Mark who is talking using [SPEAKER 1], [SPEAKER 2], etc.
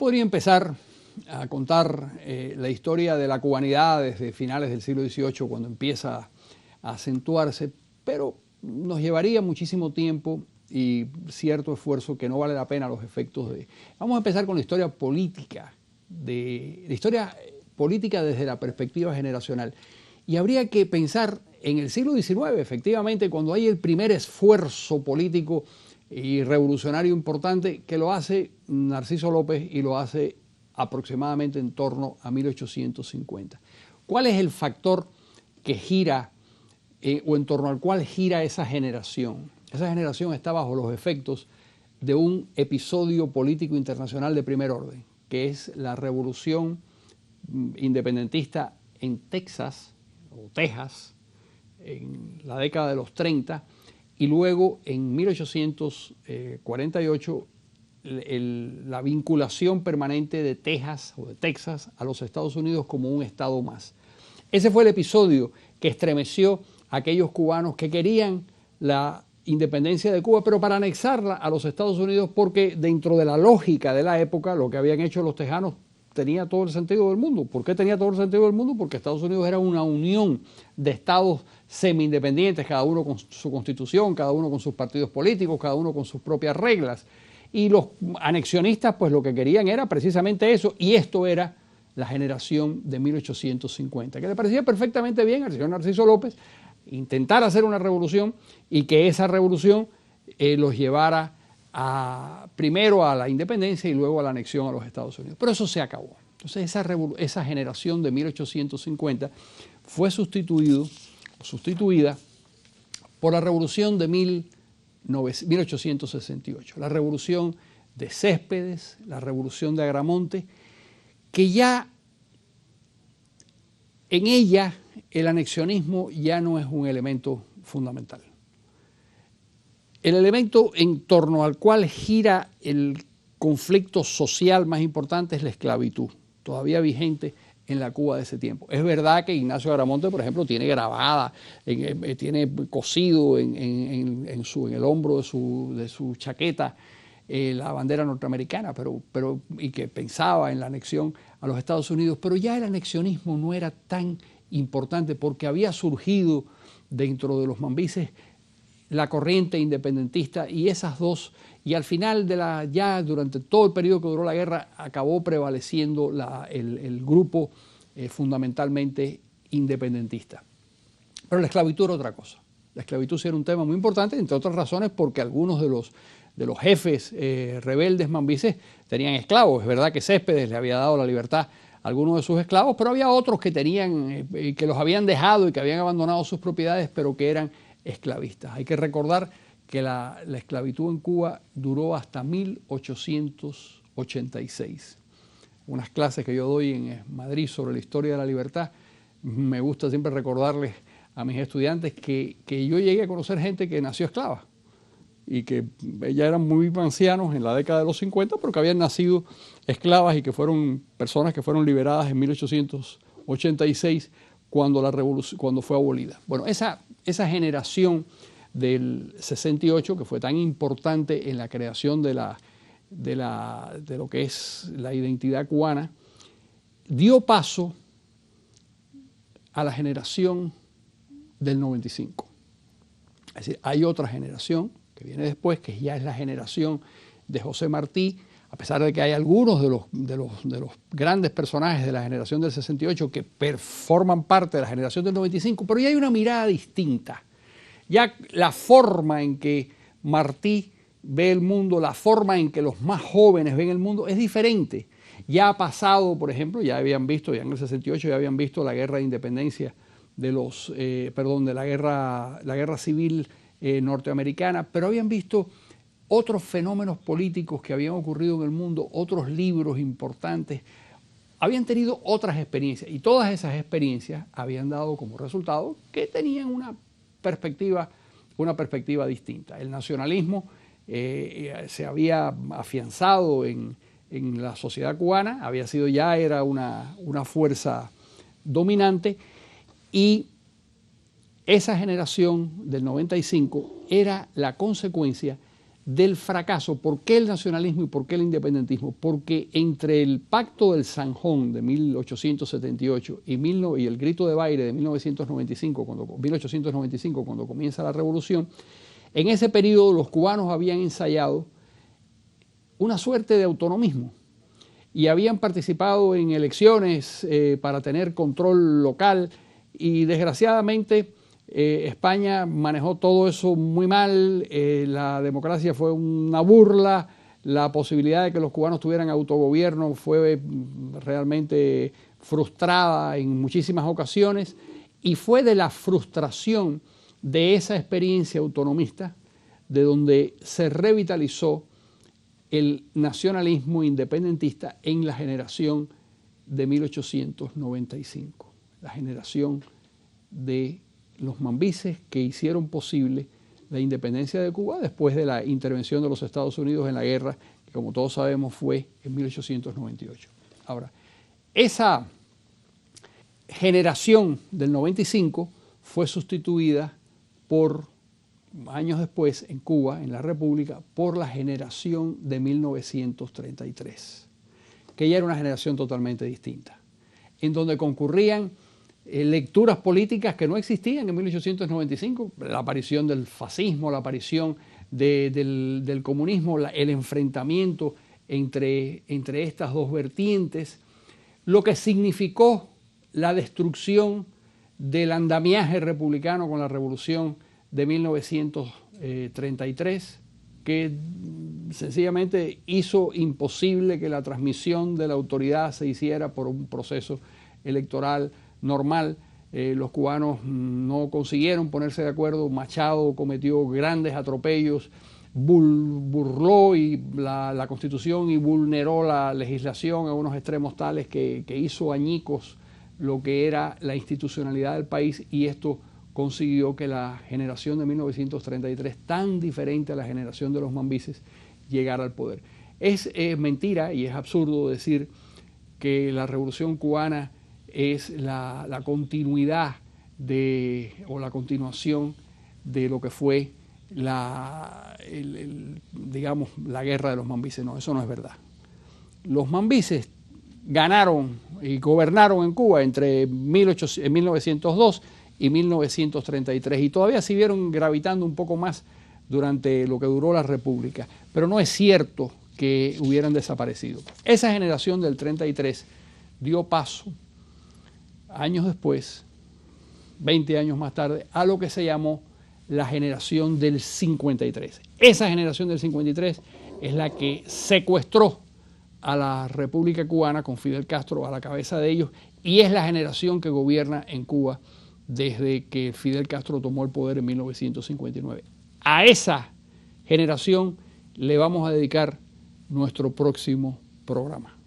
[SPEAKER 1] podría empezar a contar la historia de la cubanidad desde finales del siglo XVIII, cuando empieza a acentuarse, pero nos llevaría muchísimo tiempo y cierto esfuerzo que no vale la pena los efectos de... Vamos a empezar con la historia política, la historia política desde la perspectiva generacional. Y habría que pensar en el siglo XIX, efectivamente, cuando hay el primer esfuerzo político y revolucionario importante, que lo hace Narciso López y lo hace aproximadamente en torno a 1850. ¿Cuál es el factor que gira o en torno al cual gira esa generación? Esa generación está bajo los efectos de un episodio político internacional de primer orden, que es la revolución independentista en Texas, o Texas, en la década de los 30, y luego en 1848 la vinculación permanente de Texas o de Texas a los Estados Unidos como un estado más. Ese fue el episodio que estremeció a aquellos cubanos que querían la independencia de Cuba, pero para anexarla a los Estados Unidos, porque dentro de la lógica de la época, lo que habían hecho los tejanos tenía todo el sentido del mundo. ¿Por qué tenía todo el sentido del mundo? Porque Estados Unidos era una unión de estados semi-independientes, cada uno con su constitución, cada uno con sus partidos políticos, cada uno con sus propias reglas. Y los anexionistas, pues lo que querían era precisamente eso, y esto era la generación de 1850, que le parecía perfectamente bien al señor Narciso López intentar hacer una revolución y que esa revolución los llevara primero a la independencia y luego a la anexión a los Estados Unidos. Pero eso se acabó. Entonces esa generación de 1850 fue sustituida por la revolución de 1868, la revolución de Céspedes, la revolución de Agramonte, que ya en ella el anexionismo ya no es un elemento fundamental. El elemento en torno al cual gira el conflicto social más importante es la esclavitud, todavía vigente en la Cuba de ese tiempo. Es verdad que Ignacio Agramonte, por ejemplo, tiene grabada, tiene cosido en el hombro de su chaqueta la bandera norteamericana, y que pensaba en la anexión a los Estados Unidos, pero ya el anexionismo no era tan importante porque había surgido dentro de los mambises la corriente independentista y esas dos, y al final ya durante todo el periodo que duró la guerra acabó prevaleciendo el grupo fundamentalmente independentista. Pero la esclavitud era otra cosa. La esclavitud sí era un tema muy importante, entre otras razones porque algunos de los jefes rebeldes mambises tenían esclavos. Es verdad que Céspedes le había dado la libertad a algunos de sus esclavos, pero había otros que que los habían dejado y que habían abandonado sus propiedades, pero que eran esclavistas. Hay que recordar que la esclavitud en Cuba duró hasta 1886. Unas clases que yo doy en Madrid sobre la historia de la libertad, me gusta siempre recordarles a mis estudiantes que yo llegué a conocer gente que nació esclava y que ya eran muy ancianos en la década de los 50, pero que habían nacido esclavas y que fueron personas que fueron liberadas en 1886 cuando fue abolida. Bueno, esa generación del 68, que fue tan importante en la creación de lo que es la identidad cubana, dio paso a la generación del 95. Es decir, hay otra generación que viene después, que ya es la generación de José Martí, a pesar de que hay algunos de los grandes personajes de la generación del 68 que forman parte de la generación del 95, pero ya hay una mirada distinta. Ya la forma en que Martí ve el mundo, la forma en que los más jóvenes ven el mundo es diferente. Ya ha pasado, por ejemplo, ya en el 68 ya habían visto la guerra de independencia de la guerra civil norteamericana, pero habían visto otros fenómenos políticos que habían ocurrido en el mundo, otros libros importantes, habían tenido otras experiencias y todas esas experiencias habían dado como resultado que tenían una perspectiva distinta. El nacionalismo se había afianzado en la sociedad cubana, era una fuerza dominante, y esa generación del 95 era la consecuencia del fracaso. ¿Por qué el nacionalismo y por qué el independentismo? Porque entre el Pacto del Zanjón de 1878 y el Grito de Baile de 1895, cuando comienza la revolución, en ese periodo los cubanos habían ensayado una suerte de autonomismo y habían participado en elecciones para tener control local y desgraciadamente España manejó todo eso muy mal, la democracia fue una burla, la posibilidad de que los cubanos tuvieran autogobierno fue realmente frustrada en muchísimas ocasiones y fue de la frustración de esa experiencia autonomista de donde se revitalizó el nacionalismo independentista en la generación de 1895, la generación de los mambises que hicieron posible la independencia de Cuba después de la intervención de los Estados Unidos en la guerra, que como todos sabemos fue en 1898. Ahora, esa generación del 95 fue sustituida por, años después en Cuba, en la República, por la generación de 1933, que ya era una generación totalmente distinta, en donde concurrían lecturas políticas que no existían en 1895, la aparición del fascismo, la aparición del comunismo, el enfrentamiento entre estas dos vertientes, lo que significó la destrucción del andamiaje republicano con la revolución de 1933, que sencillamente hizo imposible que la transmisión de la autoridad se hiciera por un proceso electoral normal. Los cubanos no consiguieron ponerse de acuerdo, Machado cometió grandes atropellos, burló la Constitución y vulneró la legislación a unos extremos tales que hizo añicos lo que era la institucionalidad del país, y esto consiguió que la generación de 1933, tan diferente a la generación de los mambises, llegara al poder. Es mentira y es absurdo decir que la Revolución Cubana es la continuidad o la continuación de lo que fue digamos, la guerra de los mambises. No, eso no es verdad. Los mambises ganaron y gobernaron en Cuba entre 1902 y 1933 y todavía siguieron gravitando un poco más durante lo que duró la República, pero no es cierto que hubieran desaparecido. Esa generación del 33 dio paso años después, 20 años más tarde, a lo que se llamó la generación del 53. Esa generación del 53 es la que secuestró a la República Cubana con Fidel Castro a la cabeza de ellos, y es la generación que gobierna en Cuba desde que Fidel Castro tomó el poder en 1959. A esa generación le vamos a dedicar nuestro próximo programa.